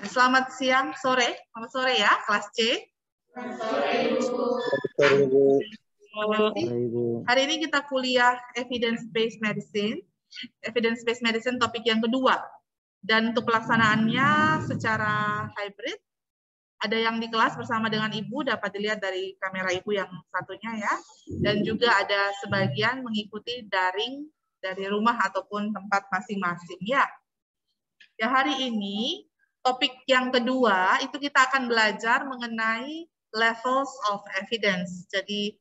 Selamat siang, selamat sore ya, kelas C. Hari ini kita kuliah Evidence-Based Medicine. Evidence-Based Medicine topik yang kedua. Dan untuk pelaksanaannya secara hybrid, ada yang di kelas bersama dengan Ibu, dapat dilihat dari kamera Ibu yang satunya ya. Dan juga ada sebagian mengikuti daring dari rumah ataupun tempat masing-masing ya. Ya, hari ini topik yang kedua itu kita akan belajar mengenai levels of evidence. Jadi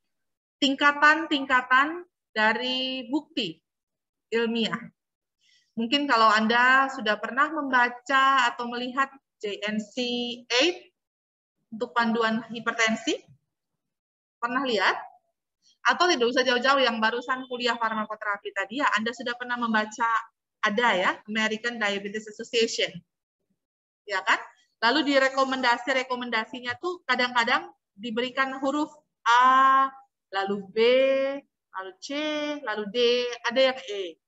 tingkatan-tingkatan dari bukti ilmiah. Mungkin kalau Anda sudah pernah membaca atau melihat JNC 8 untuk panduan hipertensi, pernah lihat? Atau tidak usah jauh-jauh yang barusan kuliah farmakoterapi tadi ya, Anda sudah pernah membaca ada ya, American Diabetes Association. Ya kan? Lalu di rekomendasinya tuh kadang-kadang diberikan huruf A, lalu B, lalu C, lalu D, ada yang E.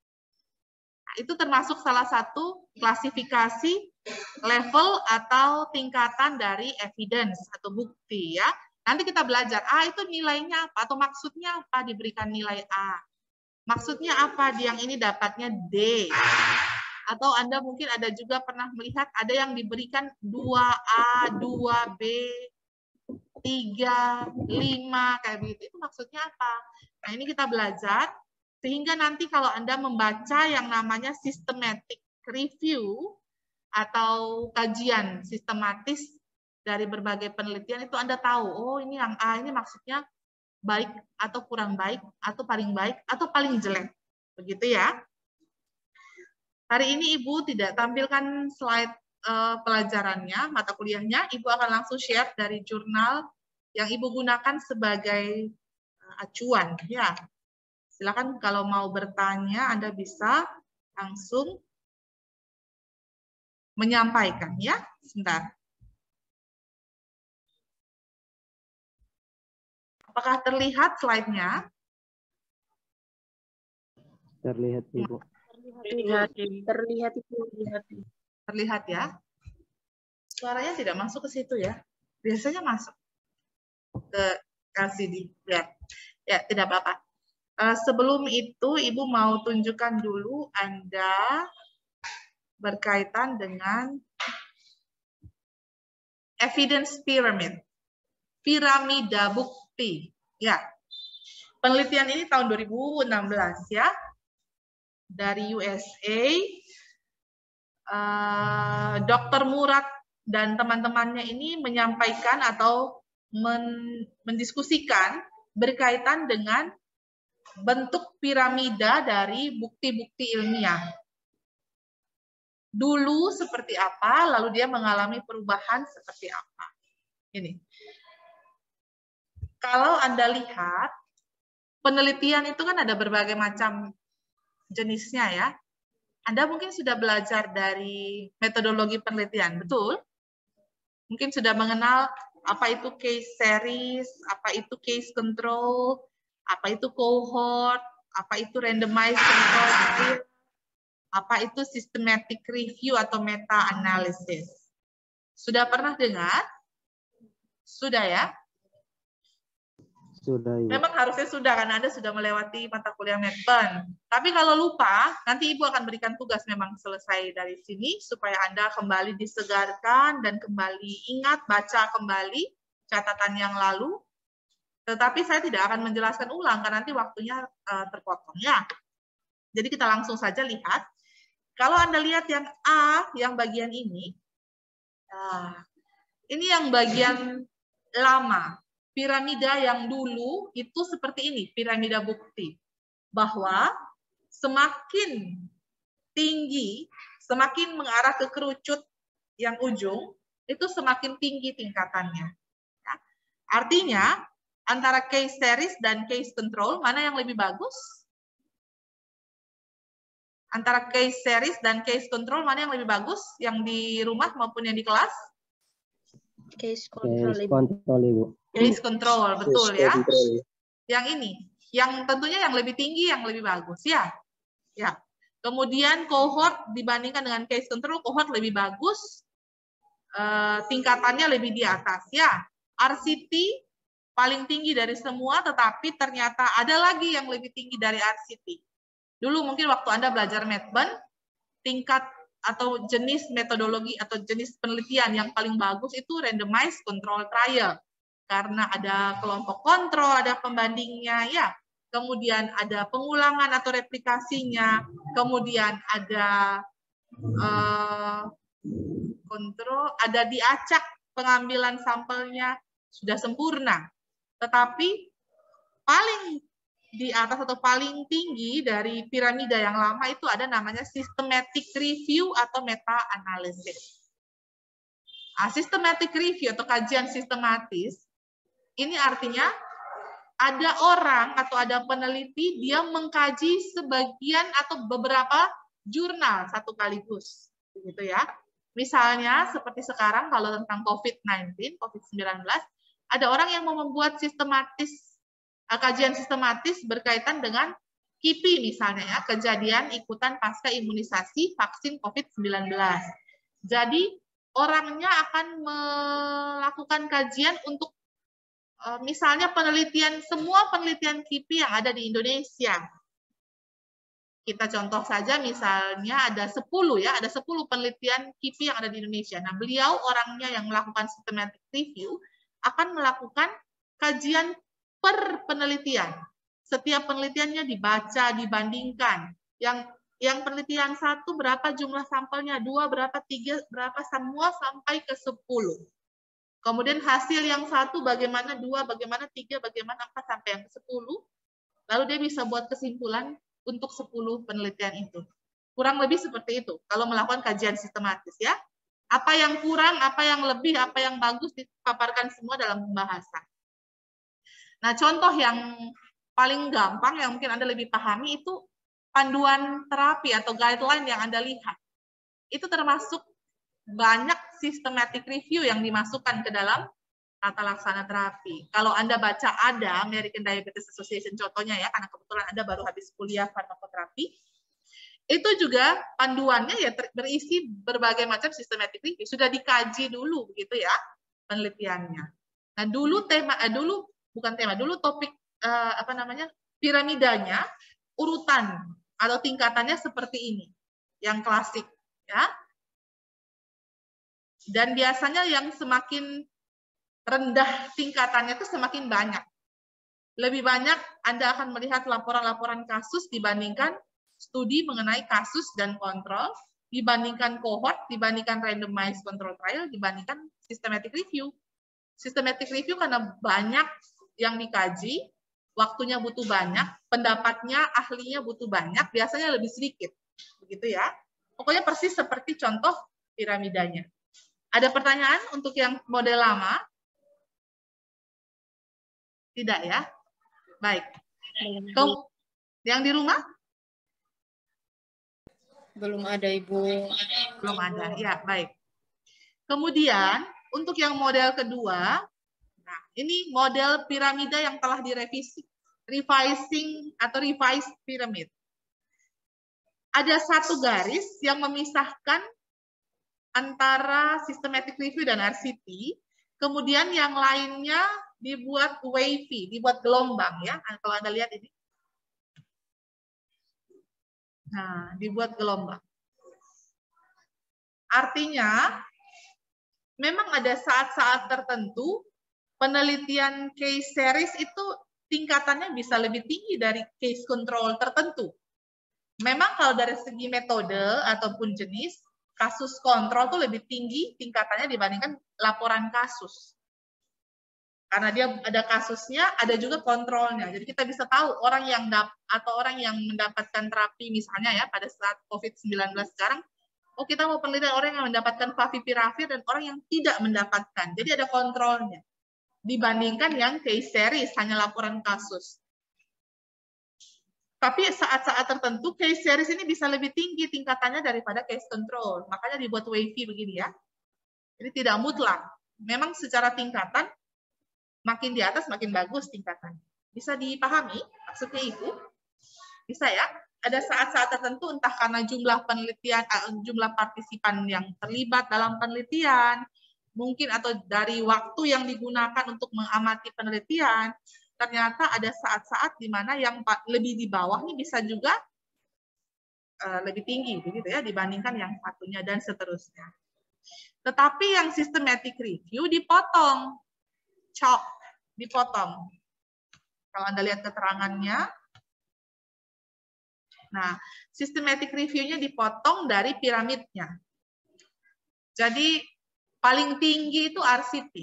Nah, itu termasuk salah satu klasifikasi level atau tingkatan dari evidence atau bukti ya. Nanti kita belajar, itu nilainya apa atau maksudnya apa diberikan nilai A. Maksudnya apa yang ini dapatnya D. Atau Anda mungkin ada juga pernah melihat ada yang diberikan 2A, 2B, 3, 5, kayak begitu. Itu maksudnya apa? Nah, ini kita belajar, sehingga nanti kalau Anda membaca yang namanya systematic review, atau kajian sistematis dari berbagai penelitian, itu Anda tahu, oh ini yang A, ini maksudnya baik atau kurang baik, atau paling baik, atau paling jelek. Begitu ya. Hari ini Ibu tidak tampilkan slide pelajarannya, mata kuliahnya. Ibu akan langsung share dari jurnal yang Ibu gunakan sebagai acuan. Ya, silakan kalau mau bertanya, Anda bisa langsung menyampaikan. Ya, sebentar. Apakah terlihat slide-nya? Terlihat, Ibu. Terlihat ya. Suaranya tidak masuk ke situ ya. Biasanya masuk ke LCD. Ya, tidak apa-apa. Sebelum itu, Ibu mau tunjukkan dulu Anda berkaitan dengan evidence pyramid. Piramida bukti. Ya. Penelitian ini tahun 2016 ya. Dari USA. Dr. Murad dan teman-temannya ini menyampaikan atau mendiskusikan berkaitan dengan bentuk piramida dari bukti-bukti ilmiah. Dulu seperti apa, lalu dia mengalami perubahan seperti apa. Ini. Kalau Anda lihat, penelitian itu kan ada berbagai macam jenisnya ya. Anda mungkin sudah belajar dari metodologi penelitian, betul? Mungkin sudah mengenal apa itu case series, apa itu case control, apa itu cohort, apa itu randomized control, apa itu systematic review atau meta-analysis. Sudah pernah dengar? Sudah ya? Sudah, Ibu. Memang harusnya sudah, karena Anda sudah melewati mata kuliah Medpen. Tapi kalau lupa, nanti Ibu akan berikan tugas memang selesai dari sini, supaya Anda kembali disegarkan dan kembali ingat, baca kembali catatan yang lalu. Tetapi saya tidak akan menjelaskan ulang, karena nanti waktunya terpotong. Ya. Jadi kita langsung saja lihat. Kalau Anda lihat yang A, yang bagian ini yang bagian lama. Piramida yang dulu itu seperti ini, piramida bukti. Bahwa semakin tinggi, semakin mengarah ke kerucut yang ujung, itu semakin tinggi tingkatannya. Ya. Artinya, antara case series dan case control, mana yang lebih bagus? Antara case series dan case control, mana yang lebih bagus? Yang di rumah maupun yang di kelas? Case control, Ibu. Case control, betul ya. Yang ini, yang tentunya yang lebih tinggi, yang lebih bagus ya. Ya. Kemudian cohort dibandingkan dengan case control, cohort lebih bagus. tingkatannya lebih di atas. Ya, RCT paling tinggi dari semua, tetapi ternyata ada lagi yang lebih tinggi dari RCT. Dulu mungkin waktu Anda belajar Medben, tingkat atau jenis metodologi atau jenis penelitian yang paling bagus itu randomized control trial. Karena ada kelompok kontrol, ada pembandingnya, ya. Kemudian ada pengulangan atau replikasinya, kemudian ada kontrol, ada diacak pengambilan sampelnya, sudah sempurna. Tetapi paling di atas atau paling tinggi dari piramida yang lama itu ada namanya systematic review atau meta-analysis. Systematic review atau kajian sistematis, ini artinya ada orang atau ada peneliti, dia mengkaji sebagian atau beberapa jurnal satu kaligus. Gitu ya. Misalnya seperti sekarang kalau tentang COVID-19, COVID-19, ada orang yang mau membuat kajian sistematis berkaitan dengan KIPI misalnya ya, kejadian ikutan pasca imunisasi vaksin COVID-19. Jadi orangnya akan melakukan kajian untuk misalnya semua penelitian KIPI yang ada di Indonesia. Kita contoh saja misalnya ada 10 penelitian KIPI yang ada di Indonesia. Nah, beliau orangnya yang melakukan systematic review akan melakukan kajian per penelitian. Setiap penelitiannya dibaca, dibandingkan. Yang penelitian 1 berapa jumlah sampelnya, 2 berapa, 3 berapa, semua sampai ke 10. Kemudian hasil yang 1 bagaimana, 2 bagaimana, 3 bagaimana, 4 sampai yang ke 10. Lalu dia bisa buat kesimpulan untuk 10 penelitian itu. Kurang lebih seperti itu kalau melakukan kajian sistematis ya. Apa yang kurang, apa yang lebih, apa yang bagus dipaparkan semua dalam pembahasan. Nah, contoh yang paling gampang yang mungkin Anda lebih pahami itu panduan terapi atau guideline yang Anda lihat. Itu termasuk banyak systematic review yang dimasukkan ke dalam tata laksana terapi. Kalau Anda baca ada American Diabetes Association contohnya ya, karena kebetulan Anda baru habis kuliah farmakoterapi, itu juga panduannya ya berisi berbagai macam systematic review. Sudah dikaji dulu begitu ya penelitiannya. Nah, dulu topik piramidanya urutan atau tingkatannya seperti ini. Yang klasik ya. Dan biasanya yang semakin rendah tingkatannya itu semakin banyak. Lebih banyak Anda akan melihat laporan-laporan kasus dibandingkan studi mengenai kasus dan kontrol, dibandingkan cohort, dibandingkan randomized control trial, dibandingkan systematic review. Systematic review karena banyak yang dikaji, waktunya butuh banyak, pendapatnya, ahlinya butuh banyak, biasanya lebih sedikit. Begitu ya. Pokoknya persis seperti contoh piramidanya. Ada pertanyaan untuk yang model lama? Tidak ya? Baik. Yang di rumah? Belum ada, Ibu. Belum ada, ya baik. Kemudian, untuk yang model kedua, nah ini model piramida yang telah direvisi. Revising atau revised pyramid. Ada satu garis yang memisahkan antara systematic review dan RCT, kemudian yang lainnya dibuat wavy, dibuat gelombang ya. Kalau Anda lihat ini. Nah, dibuat gelombang. Artinya, memang ada saat-saat tertentu penelitian case series itu tingkatannya bisa lebih tinggi dari case control tertentu. Memang kalau dari segi metode ataupun jenis, kasus kontrol itu lebih tinggi tingkatannya dibandingkan laporan kasus. Karena dia ada kasusnya, ada juga kontrolnya. Jadi kita bisa tahu orang yang mendapatkan terapi misalnya ya pada saat COVID-19 sekarang, oh kita mau penelitian orang yang mendapatkan favipiravir dan orang yang tidak mendapatkan. Jadi ada kontrolnya. Dibandingkan yang case series, hanya laporan kasus. Tapi saat-saat tertentu case series ini bisa lebih tinggi tingkatannya daripada case control. Makanya dibuat wavy begini ya. Jadi tidak mutlak. Memang secara tingkatan makin di atas makin bagus tingkatan. Bisa dipahami maksudnya Ibu? Bisa ya? Ada saat-saat tertentu entah karena jumlah penelitian, jumlah partisipan yang terlibat dalam penelitian, mungkin atau dari waktu yang digunakan untuk mengamati penelitian, ternyata ada saat-saat di mana yang lebih di bawah ini bisa juga lebih tinggi begitu ya dibandingkan yang satunya dan seterusnya. Tetapi yang systematic review dipotong, chop, dipotong. Kalau Anda lihat keterangannya, nah systematic review-nya dipotong dari piramidnya. Jadi paling tinggi itu RCT,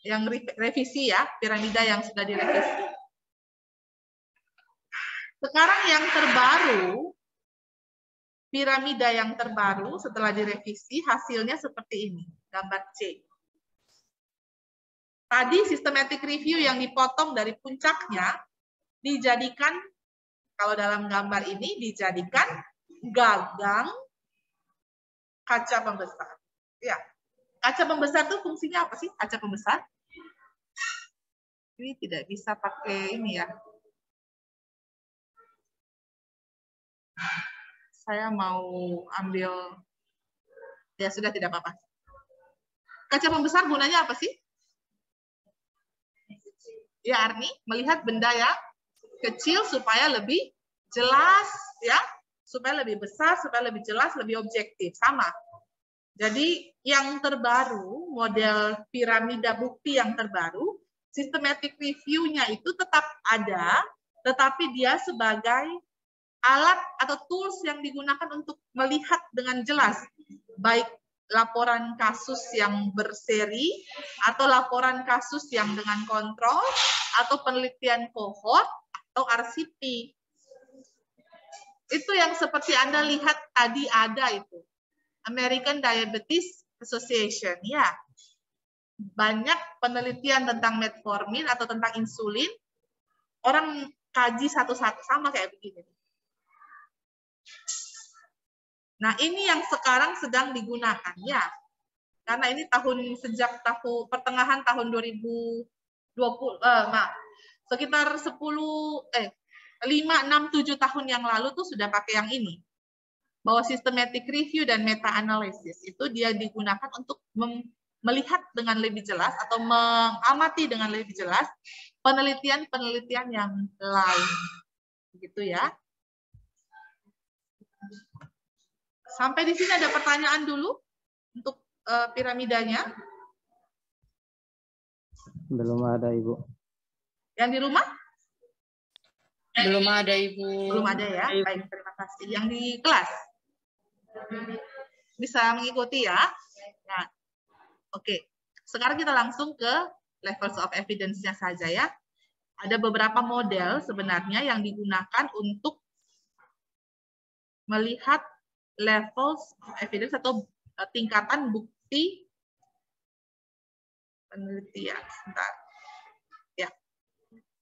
yang revisi ya, piramida yang sudah direvisi. Sekarang yang terbaru, piramida yang terbaru setelah direvisi, hasilnya seperti ini, gambar C. Tadi systematic review yang dipotong dari puncaknya, dijadikan, kalau dalam gambar ini, dijadikan gagang kaca pembesar. Ya, kaca pembesar itu fungsinya apa sih? Kaca pembesar? Ini tidak bisa pakai ini ya. Saya mau ambil, ya sudah tidak apa-apa. Kaca pembesar gunanya apa sih? Ya Arni, melihat benda yang kecil supaya lebih jelas, ya, supaya lebih besar, supaya lebih jelas, lebih objektif, sama. Jadi yang terbaru, model piramida bukti yang terbaru, systematic review-nya itu tetap ada, tetapi dia sebagai alat atau tools yang digunakan untuk melihat dengan jelas, baik laporan kasus yang berseri, atau laporan kasus yang dengan kontrol, atau penelitian kohort, atau RCP. Itu yang seperti Anda lihat tadi ada itu. American Diabetes Association, ya. Banyak penelitian tentang metformin atau tentang insulin, orang kaji satu-satu, sama kayak begini. Nah, ini yang sekarang sedang digunakan, ya. Karena ini sejak pertengahan tahun 2020, sekitar 5, 6, 7 tahun yang lalu tuh sudah pakai yang ini. Bahwa systematic review dan meta-analysis itu dia digunakan untuk melihat dengan lebih jelas atau mengamati dengan lebih jelas penelitian-penelitian yang lain. Begitu ya. Sampai di sini ada pertanyaan dulu untuk piramidanya? Belum ada, Ibu. Yang di rumah? Belum ada, Ibu. Belum ada ya? Baik, terima kasih. Yang di kelas? Bisa mengikuti ya? Nah, oke. Sekarang kita langsung ke levels of evidence-nya saja ya. Ada beberapa model sebenarnya yang digunakan untuk melihat levels of evidence atau tingkatan bukti penelitian. Sebentar. Ya.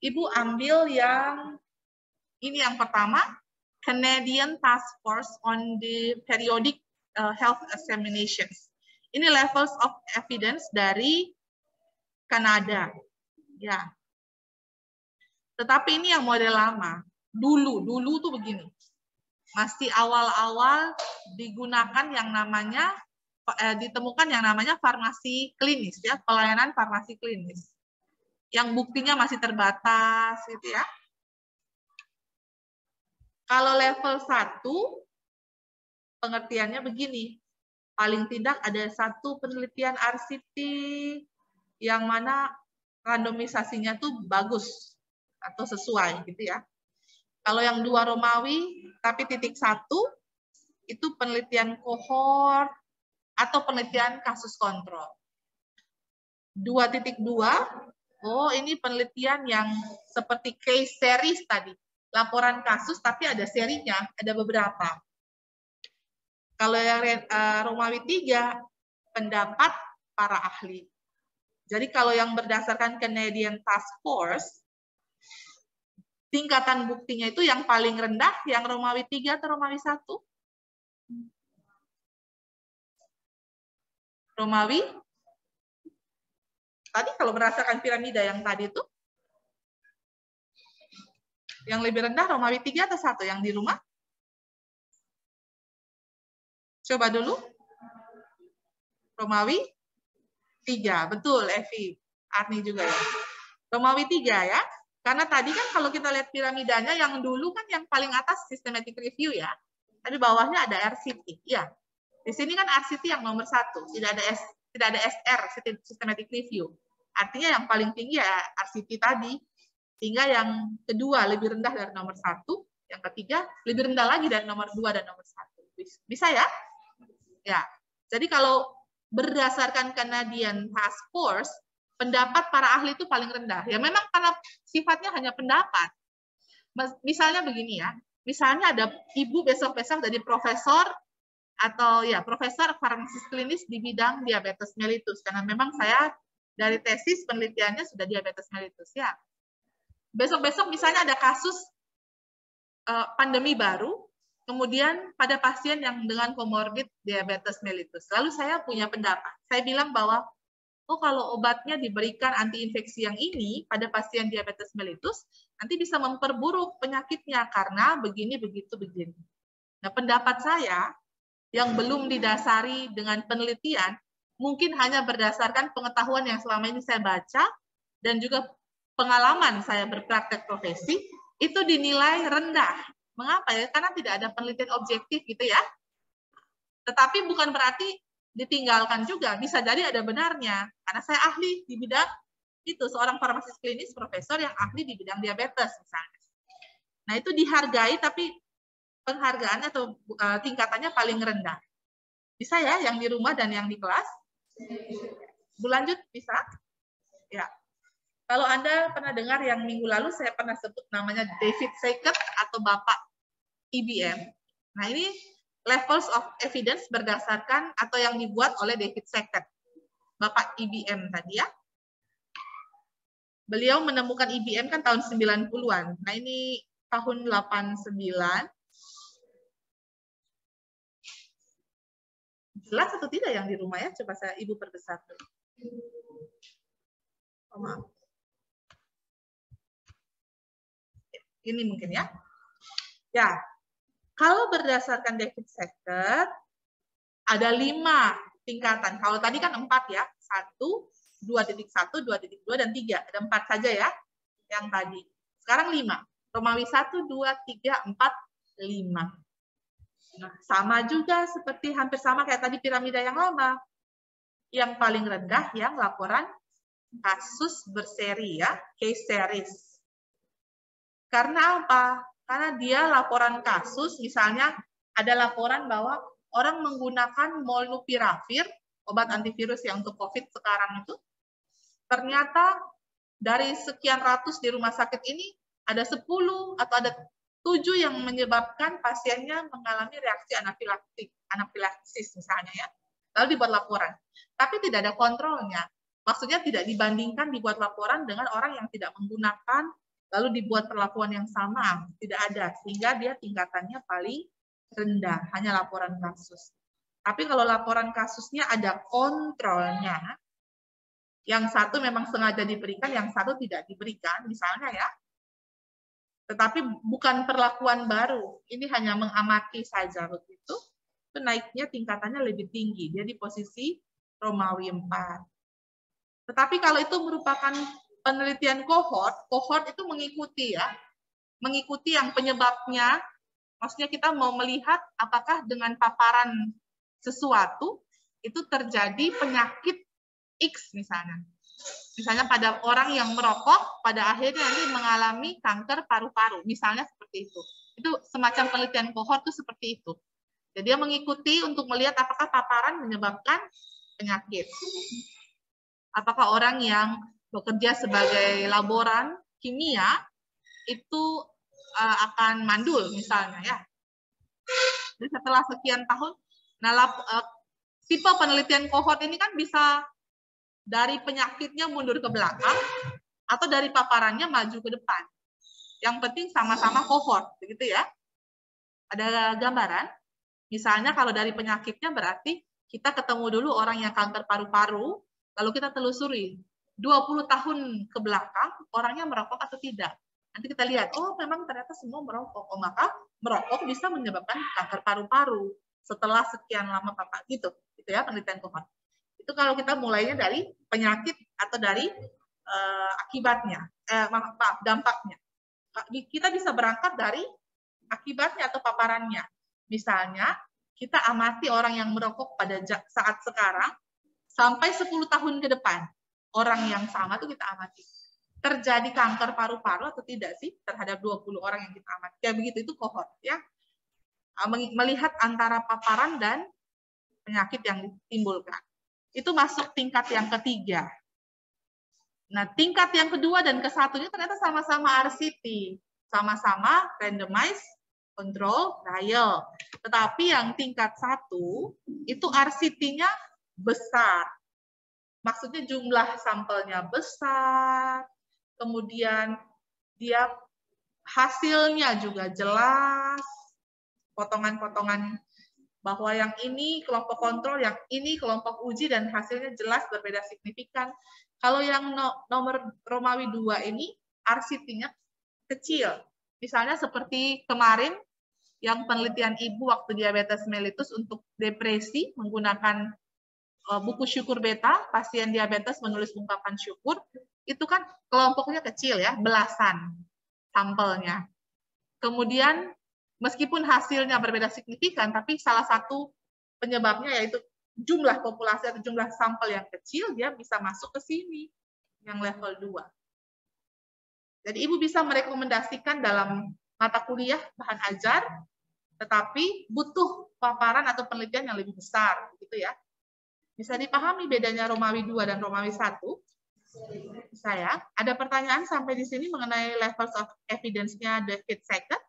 Ibu ambil yang ini yang pertama, Canadian Task Force on the Periodic Health Examinations. Ini levels of evidence dari Kanada. Ya. Tetapi ini yang model lama. Dulu tuh begini. Masih awal-awal digunakan yang namanya ditemukan yang namanya farmasi klinis ya, pelayanan farmasi klinis. Yang buktinya masih terbatas gitu ya. Kalau level 1 pengertiannya begini. Paling tidak ada satu penelitian RCT yang mana randomisasinya tuh bagus atau sesuai gitu ya. Kalau yang 2 Romawi, tapi titik 1, itu penelitian kohort atau penelitian kasus kontrol. 2.2, oh ini penelitian yang seperti case series tadi. Laporan kasus, tapi ada serinya, ada beberapa. Kalau yang Romawi 3, pendapat para ahli. Jadi kalau yang berdasarkan Canadian Task Force, tingkatan buktinya itu yang paling rendah, yang Romawi 3 atau Romawi 1? Romawi? Tadi kalau berdasarkan piramida yang tadi itu, yang lebih rendah Romawi 3 atau 1 yang di rumah? Coba dulu. Romawi 3, betul Evi. Arni juga ya. Romawi 3 ya. Karena tadi kan kalau kita lihat piramidanya yang dulu kan yang paling atas systematic review ya. Tapi bawahnya ada RCT. Ya. Di sini kan RCT yang nomor 1, tidak ada SR systematic review. Artinya yang paling tinggi ya RCT tadi. Hingga yang kedua lebih rendah dari nomor 1, yang ketiga lebih rendah lagi dari nomor 2 dan nomor 1. Bisa ya? Ya. Jadi kalau berdasarkan Canadian Task Force, pendapat para ahli itu paling rendah. Ya memang karena sifatnya hanya pendapat. Misalnya begini ya, misalnya ada ibu besok-besok jadi profesor atau ya profesor farmasis klinis di bidang diabetes mellitus, karena memang saya dari tesis penelitiannya sudah diabetes mellitus ya. Besok-besok misalnya ada kasus pandemi baru, kemudian pada pasien yang dengan komorbid diabetes mellitus. Lalu saya punya pendapat. Saya bilang bahwa, oh kalau obatnya diberikan antiinfeksi yang ini pada pasien diabetes mellitus, nanti bisa memperburuk penyakitnya karena begini, begitu, begini. Nah, pendapat saya yang belum didasari dengan penelitian, mungkin hanya berdasarkan pengetahuan yang selama ini saya baca, dan juga pengalaman saya berpraktek profesi, itu dinilai rendah. Mengapa ya? Karena tidak ada penelitian objektif gitu ya. Tetapi bukan berarti ditinggalkan juga. Bisa jadi ada benarnya. Karena saya ahli di bidang itu, seorang farmasis klinis profesor yang ahli di bidang diabetes misalnya. Nah itu dihargai, tapi penghargaannya atau tingkatannya paling rendah. Bisa ya yang di rumah dan yang di kelas? Berlanjut bisa? Ya. Kalau Anda pernah dengar yang minggu lalu saya pernah sebut namanya David Seyket atau Bapak IBM. Nah ini levels of evidence berdasarkan atau yang dibuat oleh David Seyket, Bapak IBM tadi ya. Beliau menemukan IBM kan tahun 90-an. Nah ini tahun 89. Jelas atau tidak yang di rumah ya? Coba saya Ibu perbesar dulu. Oh, maaf. Ini mungkin ya. Ya, kalau berdasarkan David Seyket, ada 5 tingkatan. Kalau tadi kan 4 ya. 1, 2.1, 2.2, dan 3. Ada 4 saja ya yang tadi. Sekarang 5. Romawi 1, 2, 3, 4, 5. Nah, sama juga seperti hampir sama kayak tadi piramida yang lama. Yang paling rendah yang laporan kasus berseri ya, case series. Karena apa? Karena dia laporan kasus, misalnya ada laporan bahwa orang menggunakan molnupiravir, obat antivirus yang untuk COVID sekarang itu, ternyata dari sekian ratus di rumah sakit ini, ada 10 atau ada 7 yang menyebabkan pasiennya mengalami reaksi anafilaksis misalnya ya. Lalu dibuat laporan. Tapi tidak ada kontrolnya. Maksudnya tidak dibandingkan dibuat laporan dengan orang yang tidak menggunakan, lalu dibuat perlakuan yang sama, tidak ada, sehingga dia tingkatannya paling rendah, hanya laporan kasus. Tapi kalau laporan kasusnya ada kontrolnya, yang satu memang sengaja diberikan, yang satu tidak diberikan, misalnya ya, tetapi bukan perlakuan baru, ini hanya mengamati saja begitu, itu naiknya tingkatannya lebih tinggi, dia di posisi Romawi 4. Tetapi kalau itu merupakan penelitian kohort itu mengikuti ya, mengikuti yang penyebabnya, maksudnya kita mau melihat apakah dengan paparan sesuatu itu terjadi penyakit X misalnya. Misalnya pada orang yang merokok, pada akhirnya nanti mengalami kanker paru-paru, misalnya seperti itu. Itu semacam penelitian kohort itu seperti itu. Jadi dia mengikuti untuk melihat apakah paparan menyebabkan penyakit. Apakah orang yang bekerja sebagai laboran kimia itu akan mandul misalnya ya. Jadi setelah sekian tahun, nah tipe penelitian kohort ini kan bisa dari penyakitnya mundur ke belakang atau dari paparannya maju ke depan. Yang penting sama-sama kohort, begitu ya. Ada gambaran? Misalnya kalau dari penyakitnya berarti kita ketemu dulu orang yang kanker paru-paru, lalu kita telusuri 20 tahun ke belakang orangnya merokok atau tidak. Nanti kita lihat, oh memang ternyata semua merokok. Oh maka merokok bisa menyebabkan kanker paru-paru setelah sekian lama gitu ya penelitian kohort. Itu kalau kita mulainya dari penyakit atau dari akibatnya, maaf, dampaknya. Kita bisa berangkat dari akibatnya atau paparannya. Misalnya, kita amati orang yang merokok pada saat sekarang sampai 10 tahun ke depan. Orang yang sama itu kita amati. Terjadi kanker paru-paru atau tidak sih terhadap 20 orang yang kita amati. Kayak begitu, itu kohort ya. Melihat antara paparan dan penyakit yang ditimbulkan. Itu masuk tingkat yang ketiga. Nah, tingkat yang kedua dan kesatunya ternyata sama-sama RCT. Sama-sama randomized control trial. Tetapi yang tingkat 1 itu RCT-nya besar. Maksudnya jumlah sampelnya besar, kemudian dia hasilnya juga jelas, potongan-potongan bahwa yang ini kelompok kontrol, yang ini kelompok uji, dan hasilnya jelas berbeda signifikan. Kalau yang nomor Romawi 2 ini, RCT-nya kecil. Misalnya seperti kemarin, yang penelitian ibu waktu diabetes mellitus untuk depresi, menggunakan buku syukur beta, pasien diabetes menulis ungkapan syukur, itu kan kelompoknya kecil ya, belasan sampelnya. Kemudian, meskipun hasilnya berbeda signifikan, tapi salah satu penyebabnya yaitu jumlah populasi atau jumlah sampel yang kecil, dia bisa masuk ke sini, yang level 2. Jadi Ibu bisa merekomendasikan dalam mata kuliah bahan ajar, tetapi butuh paparan atau penelitian yang lebih besar, gitu ya. Bisa dipahami bedanya Romawi 2 dan Romawi 1? Saya, ada pertanyaan sampai di sini mengenai levels of evidence-nya David Sackett?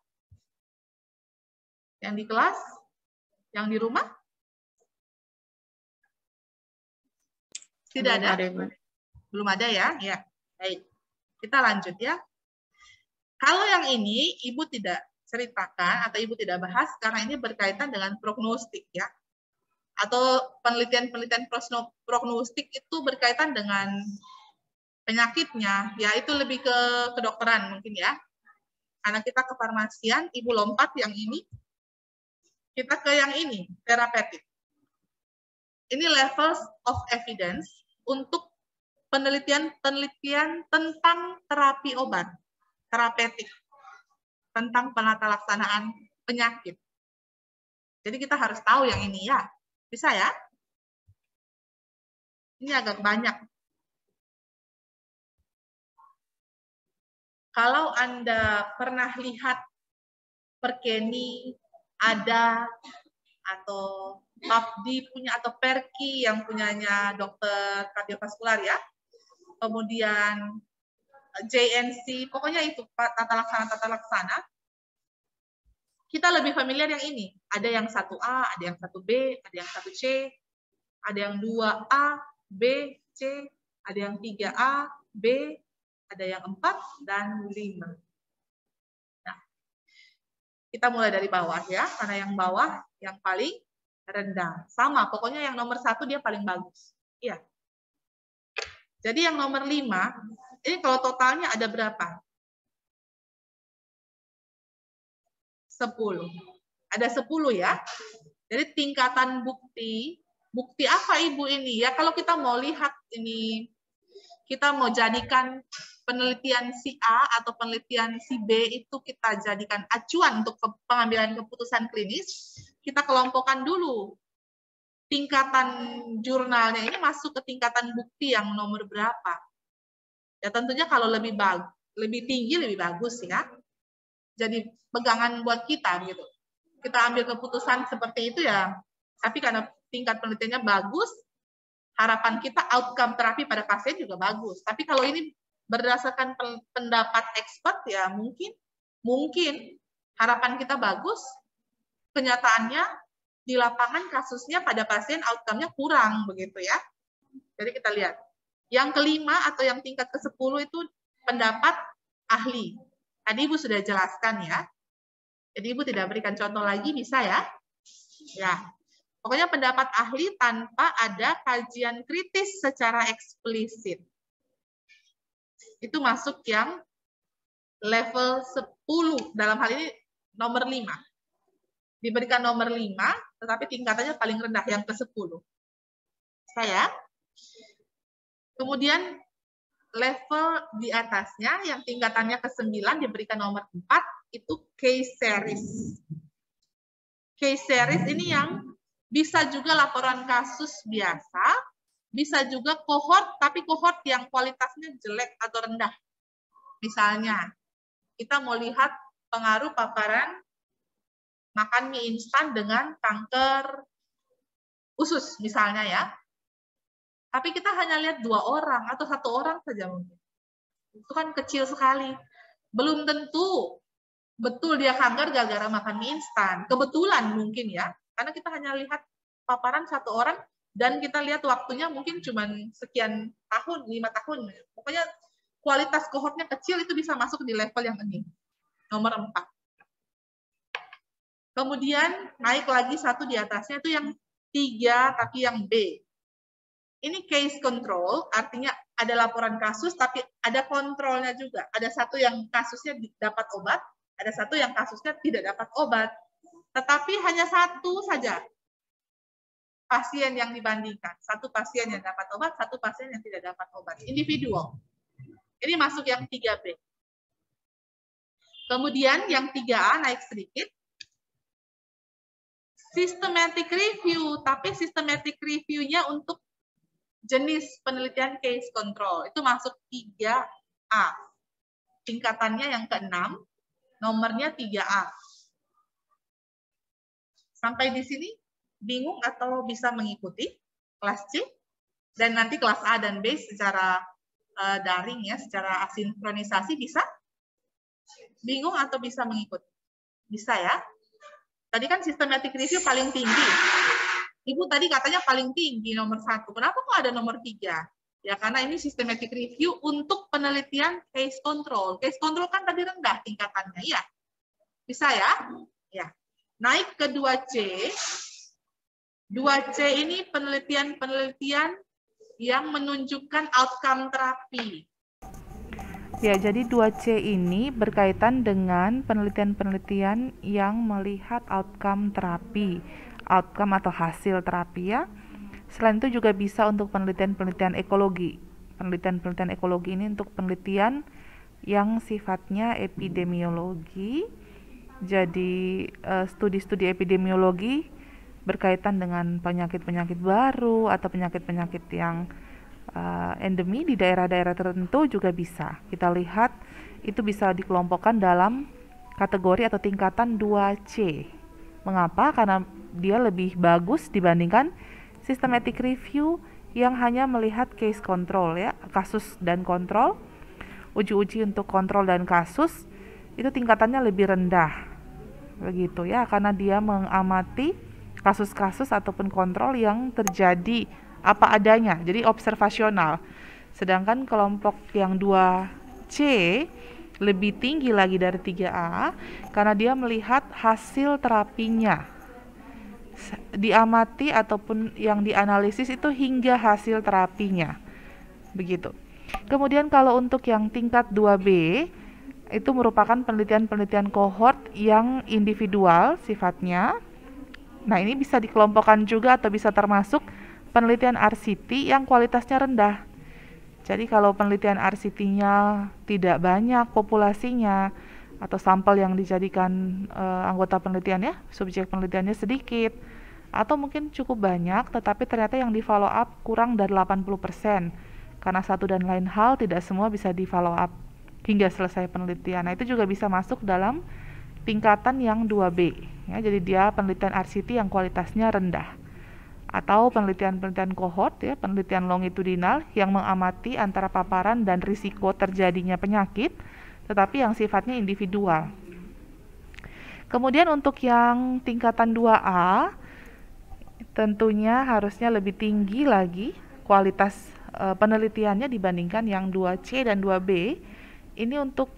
Yang di kelas? Yang di rumah? Tidak ada? Belum ada ya? Ya. Baik. Kita lanjut ya. Kalau yang ini Ibu tidak ceritakan atau Ibu tidak bahas karena ini berkaitan dengan prognostik ya. Atau penelitian-penelitian prognostik itu berkaitan dengan penyakitnya, ya itu lebih ke kedokteran mungkin ya. Karena kita ke farmasian, Ibu lompat yang ini, kita ke yang ini, terapeutik. Ini levels of evidence untuk penelitian-penelitian tentang terapi obat, terapeutik, tentang penata laksanaan penyakit. Jadi kita harus tahu yang ini ya. Bisa ya? Ini agak banyak. Kalau Anda pernah lihat Perkeni, Ada, atau PAPDI punya, atau Perki yang punyanya dokter kardiovaskular ya, kemudian JNC, pokoknya itu tata laksana, kita lebih familiar yang ini. Ada yang 1A, ada yang 1B, ada yang 1C, ada yang 2A, B, C, ada yang 3A, B, ada yang 4, dan 5. Nah, kita mulai dari bawah ya, karena yang bawah yang paling rendah. Sama, pokoknya yang nomor 1 dia paling bagus. Iya. Jadi yang nomor 5, ini kalau totalnya ada berapa? 10. Ada 10 ya. Jadi tingkatan bukti apa Ibu ini? Ya kalau kita mau lihat ini, kita mau jadikan penelitian si A atau penelitian si B itu kita jadikan acuan untuk pengambilan keputusan klinis, kita kelompokkan dulu. Tingkatan jurnalnya ini masuk ke tingkatan bukti yang nomor berapa. Ya tentunya kalau lebih tinggi lebih bagus ya. Jadi pegangan buat kita gitu. Kita ambil keputusan seperti itu ya. Tapi karena tingkat penelitiannya bagus, harapan kita outcome terapi pada pasien juga bagus. Tapi kalau ini berdasarkan pendapat expert ya mungkin harapan kita bagus, kenyataannya di lapangan kasusnya pada pasien outcome-nya kurang begitu ya. Jadi kita lihat. Yang kelima atau yang tingkat ke-10 itu pendapat ahli. Tadi Ibu sudah jelaskan ya. Jadi Ibu tidak berikan contoh lagi, bisa ya? Ya. Pokoknya pendapat ahli tanpa ada kajian kritis secara eksplisit. Itu masuk yang level 10. Dalam hal ini nomor 5. Diberikan nomor 5, tetapi tingkatannya paling rendah, yang ke-10. Saya, Kemudian level di atasnya yang tingkatannya ke-9 diberikan nomor 4 itu case series. Case series ini yang bisa juga laporan kasus biasa, bisa juga kohort, tapi kohort yang kualitasnya jelek atau rendah. Misalnya, kita mau lihat pengaruh paparan makan mie instan dengan kanker usus misalnya ya. Tapi kita hanya lihat 2 orang atau 1 orang saja mungkin. Itu kan kecil sekali. Belum tentu betul dia kanker gara-gara makan mie instan. Kebetulan mungkin ya. Karena kita hanya lihat paparan 1 orang dan kita lihat waktunya mungkin cuma sekian tahun, 5 tahun. Pokoknya kualitas kohortnya kecil itu bisa masuk di level yang ini. Nomor 4. Kemudian naik lagi 1 di atasnya itu yang 3 tapi yang B. Ini case control, artinya ada laporan kasus, tapi ada kontrolnya juga. Ada 1 yang kasusnya dapat obat, ada 1 yang kasusnya tidak dapat obat. Tetapi hanya 1 saja pasien yang dibandingkan. 1 pasien yang dapat obat, 1 pasien yang tidak dapat obat. Individual. Ini masuk yang 3B. Kemudian yang 3A naik sedikit. Systematic review, tapi systematic review-nya untuk jenis penelitian case control. Itu masuk 3A. Tingkatannya yang ke-6, nomornya 3A. Sampai di sini bingung atau bisa mengikuti kelas C? Dan nanti kelas A dan B secara daring ya, secara asinkronisasi bisa? Bingung atau bisa mengikuti? Bisa ya? Tadi kan systematic review paling tinggi. Ibu tadi katanya paling tinggi nomor 1. Kenapa kok ada nomor 3? Ya karena ini systematic review untuk penelitian case control. Case control kan tadi rendah tingkatannya, ya. Bisa ya? Ya. Naik ke 2C. 2C ini penelitian-penelitian yang menunjukkan outcome terapi. Ya, jadi 2C ini berkaitan dengan penelitian-penelitian yang melihat outcome terapi, outcome atau hasil terapi ya. Selain itu juga bisa untuk penelitian-penelitian ekologi. Penelitian-penelitian ekologi ini untuk penelitian yang sifatnya epidemiologi. Jadi studi-studi epidemiologi berkaitan dengan penyakit-penyakit baru atau penyakit-penyakit yang endemi di daerah-daerah tertentu juga bisa. Kita lihat itu bisa dikelompokkan dalam kategori atau tingkatan 2C. Mengapa? Karena dia lebih bagus dibandingkan systematic review yang hanya melihat case control ya, kasus dan kontrol. Uji-uji untuk kontrol dan kasus itu tingkatannya lebih rendah. Begitu ya, karena dia mengamati kasus-kasus ataupun kontrol yang terjadi apa adanya, jadi observasional. Sedangkan kelompok yang 2C lebih tinggi lagi dari 3A karena dia melihat hasil terapinya. Diamati ataupun yang dianalisis itu hingga hasil terapinya. Begitu. Kemudian kalau untuk yang tingkat 2B itu merupakan penelitian-penelitian kohort yang individual sifatnya. Nah, ini bisa dikelompokkan juga atau bisa termasuk penelitian RCT yang kualitasnya rendah. Jadi kalau penelitian RCT-nya tidak banyak populasinya atau sampel yang dijadikan anggota penelitian ya, subjek penelitiannya sedikit atau mungkin cukup banyak tetapi ternyata yang di follow up kurang dari 80% karena satu dan lain hal tidak semua bisa di follow up hingga selesai penelitian. Nah, itu juga bisa masuk dalam tingkatan yang 2B ya, jadi dia penelitian RCT yang kualitasnya rendah. Atau penelitian-penelitian kohort ya, penelitian longitudinal yang mengamati antara paparan dan risiko terjadinya penyakit tetapi yang sifatnya individual. Kemudian untuk yang tingkatan 2A tentunya harusnya lebih tinggi lagi kualitas penelitiannya dibandingkan yang 2C dan 2B. Ini untuk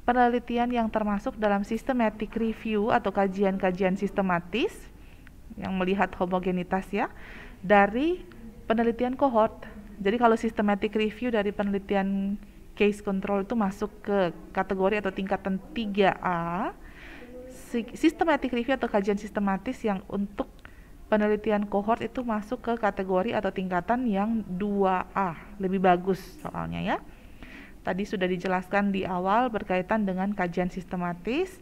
penelitian yang termasuk dalam systematic review atau kajian-kajian sistematis yang melihat homogenitas ya dari penelitian kohort. Jadi kalau systematic review dari penelitian case control itu masuk ke kategori atau tingkatan 3A. Systematic review atau kajian sistematis yang untuk penelitian kohort itu masuk ke kategori atau tingkatan yang 2A, lebih bagus soalnya ya. Tadi sudah dijelaskan di awal berkaitan dengan kajian sistematis,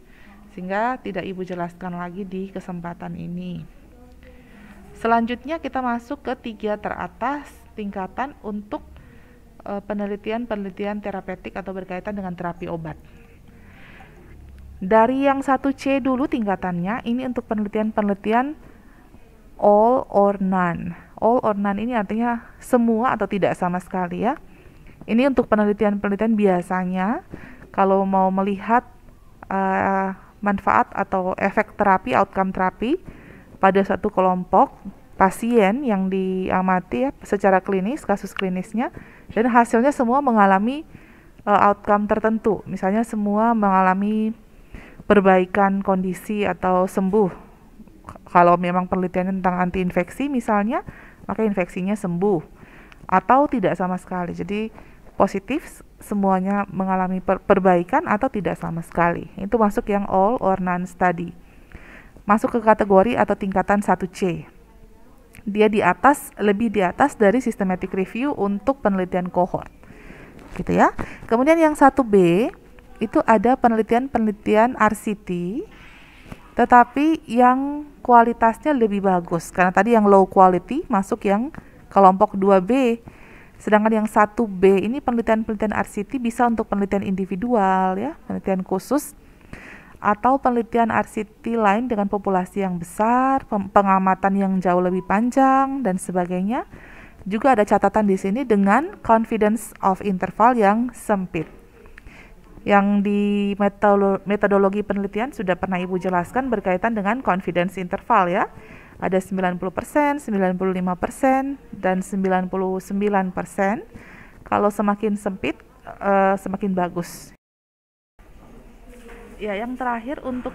sehingga tidak Ibu jelaskan lagi di kesempatan ini. Selanjutnya kita masuk ke 3 teratas tingkatan untuk penelitian-penelitian terapeutik atau berkaitan dengan terapi obat. Dari yang 1C dulu tingkatannya, ini untuk penelitian-penelitian all or none. All or none ini artinya semua atau tidak sama sekali ya. Ini untuk penelitian-penelitian biasanya kalau mau melihat manfaat atau efek terapi, outcome terapi pada satu kelompok pasien yang diamati ya, secara klinis, kasus klinisnya, dan hasilnya semua mengalami outcome tertentu. Misalnya semua mengalami perbaikan kondisi atau sembuh. Kalau memang penelitian tentang antiinfeksi misalnya, maka infeksinya sembuh atau tidak sama sekali. Jadi positif semuanya mengalami perbaikan atau tidak sama sekali. Itu masuk yang all or none study. Masuk ke kategori atau tingkatan 1C. Dia di atas, lebih di atas dari systematic review untuk penelitian cohort. Gitu ya. Kemudian yang 1B itu ada penelitian-penelitian RCT tetapi yang kualitasnya lebih bagus. Karena tadi yang low quality masuk yang kelompok 2B. Sedangkan yang 1B ini penelitian-penelitian RCT bisa untuk penelitian individual ya, penelitian khusus atau penelitian RCT lain dengan populasi yang besar, pengamatan yang jauh lebih panjang dan sebagainya. Juga ada catatan di sini dengan confidence of interval yang sempit. Yang di metodologi penelitian sudah pernah Ibu jelaskan berkaitan dengan confidence interval ya. Ada 90%, 95%, dan 99%. Kalau semakin sempit, semakin bagus. Ya, yang terakhir untuk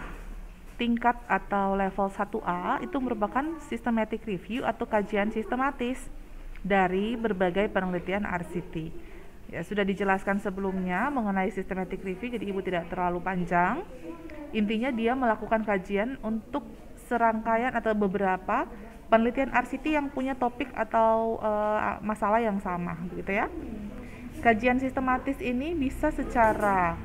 tingkat atau level 1A itu merupakan systematic review atau kajian sistematis dari berbagai penelitian RCT. Ya, sudah dijelaskan sebelumnya mengenai systematic review, jadi Ibu tidak terlalu panjang. Intinya dia melakukan kajian untuk serangkaian atau beberapa penelitian RCT yang punya topik atau masalah yang sama, gitu ya. Kajian sistematis ini bisa secara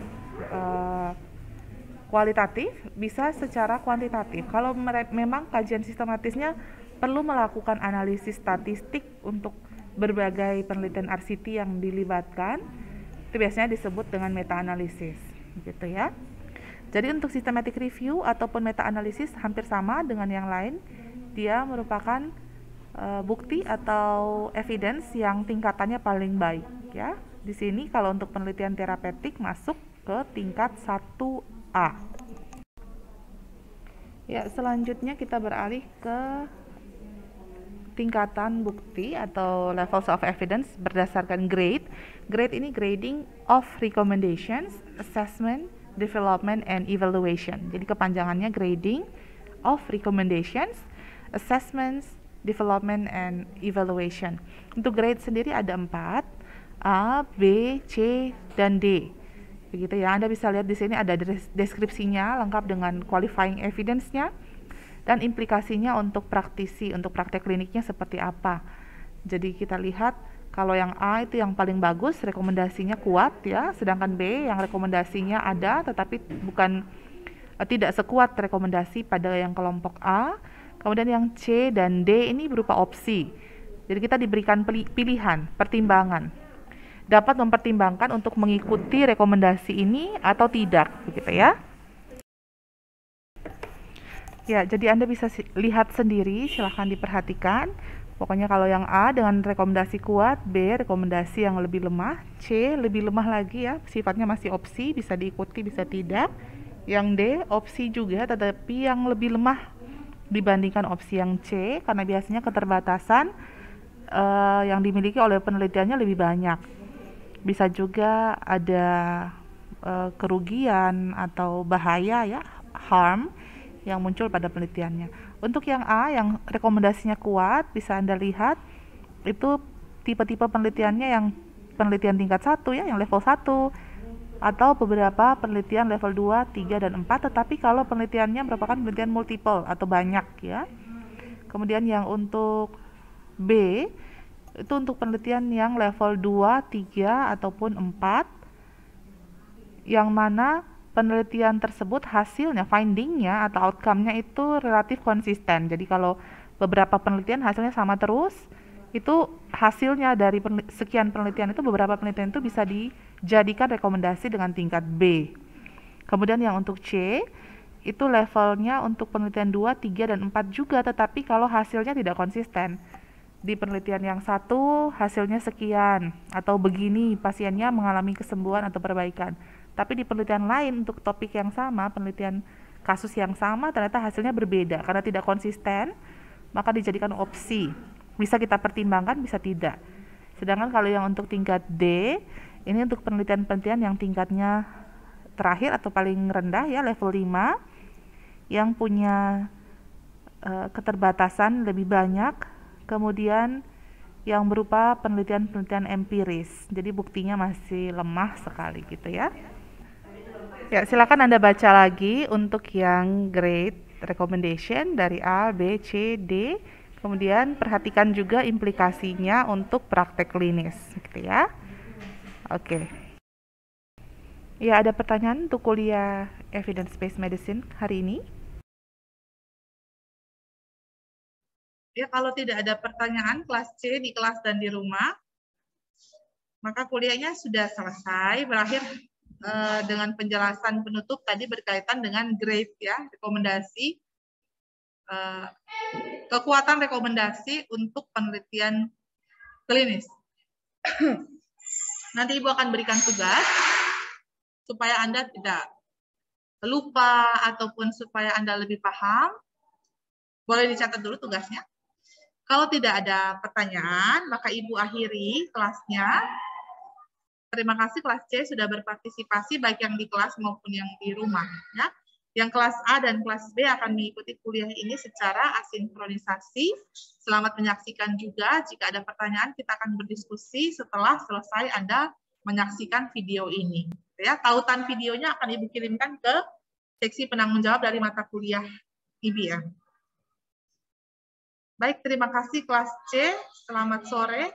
kualitatif, bisa secara kuantitatif. Kalau memang kajian sistematisnya perlu melakukan analisis statistik untuk berbagai penelitian RCT yang dilibatkan, itu biasanya disebut dengan meta-analisis, gitu ya. Jadi untuk systematic review ataupun meta-analisis hampir sama dengan yang lain, dia merupakan bukti atau evidence yang tingkatannya paling baik ya. Di sini kalau untuk penelitian terapeutik masuk ke tingkat 1A. Ya, selanjutnya kita beralih ke tingkatan bukti atau levels of evidence berdasarkan grade. Grade ini grading of recommendations, assessment, development, and evaluation. Jadi kepanjangannya grading of recommendations, assessments, development, and evaluation. Untuk grade sendiri ada 4, A, B, C, dan D. Begitu ya, Anda bisa lihat di sini ada deskripsinya lengkap dengan qualifying evidence-nya dan implikasinya untuk praktisi, untuk praktek kliniknya seperti apa. Jadi kita lihat kalau yang A itu yang paling bagus, rekomendasinya kuat ya, sedangkan B yang rekomendasinya ada tetapi tidak sekuat rekomendasi pada yang kelompok A. Kemudian yang C dan D ini berupa opsi. Jadi kita diberikan pilihan, pertimbangan. Dapat mempertimbangkan untuk mengikuti rekomendasi ini atau tidak, begitu ya. Ya, jadi Anda bisa lihat sendiri, silahkan diperhatikan. Pokoknya kalau yang A dengan rekomendasi kuat, B rekomendasi yang lebih lemah, C lebih lemah lagi ya, sifatnya masih opsi, bisa diikuti, bisa tidak. Yang D opsi juga, tetapi yang lebih lemah dibandingkan opsi yang C, karena biasanya keterbatasan yang dimiliki oleh penelitiannya lebih banyak. Bisa juga ada kerugian atau bahaya ya, harm, yang muncul pada penelitiannya. Untuk yang A yang rekomendasinya kuat, bisa Anda lihat itu tipe-tipe penelitiannya yang penelitian tingkat 1 ya, yang level 1 atau beberapa penelitian level 2, 3 dan 4, tetapi kalau penelitiannya merupakan penelitian multiple atau banyak ya. Kemudian yang untuk B, itu untuk penelitian yang level 2, 3, ataupun 4, yang mana penelitian tersebut hasilnya, findingnya atau outcome-nya itu relatif konsisten. Jadi kalau beberapa penelitian hasilnya sama terus, itu hasilnya dari sekian penelitian itu, beberapa penelitian itu bisa dijadikan rekomendasi dengan tingkat B. Kemudian yang untuk C, itu levelnya untuk penelitian 2, 3, dan 4 juga, tetapi kalau hasilnya tidak konsisten. Di penelitian yang satu hasilnya sekian, atau begini pasiennya mengalami kesembuhan atau perbaikan. Tapi di penelitian lain untuk topik yang sama, penelitian kasus yang sama, ternyata hasilnya berbeda. Karena tidak konsisten, maka dijadikan opsi. Bisa kita pertimbangkan, bisa tidak. Sedangkan kalau yang untuk tingkat D, ini untuk penelitian-penelitian yang tingkatnya terakhir atau paling rendah ya, level 5, yang punya keterbatasan lebih banyak, kemudian yang berupa penelitian-penelitian empiris. Jadi buktinya masih lemah sekali gitu ya. Ya, silakan Anda baca lagi untuk yang grade recommendation dari A, B, C, D. Kemudian perhatikan juga implikasinya untuk praktek klinis gitu ya. Oke. Ya, ada pertanyaan untuk kuliah Evidence-Based Medicine hari ini? Ya, kalau tidak ada pertanyaan kelas C di kelas dan di rumah, maka kuliahnya sudah selesai, berakhir dengan penjelasan penutup tadi berkaitan dengan grade ya, rekomendasi, kekuatan rekomendasi untuk penelitian klinis. Nanti Ibu akan berikan tugas supaya Anda tidak lupa ataupun supaya Anda lebih paham. Boleh dicatat dulu tugasnya. Kalau tidak ada pertanyaan, maka Ibu akhiri kelasnya. Terima kasih kelas C sudah berpartisipasi baik yang di kelas maupun yang di rumah. Ya. Yang kelas A dan kelas B akan mengikuti kuliah ini secara asinkronisasi. Selamat menyaksikan juga. Jika ada pertanyaan, kita akan berdiskusi setelah selesai Anda menyaksikan video ini. Ya, tautan videonya akan Ibu kirimkan ke seksi penanggung jawab dari mata kuliah IBM. Baik, terima kasih kelas C. Selamat sore.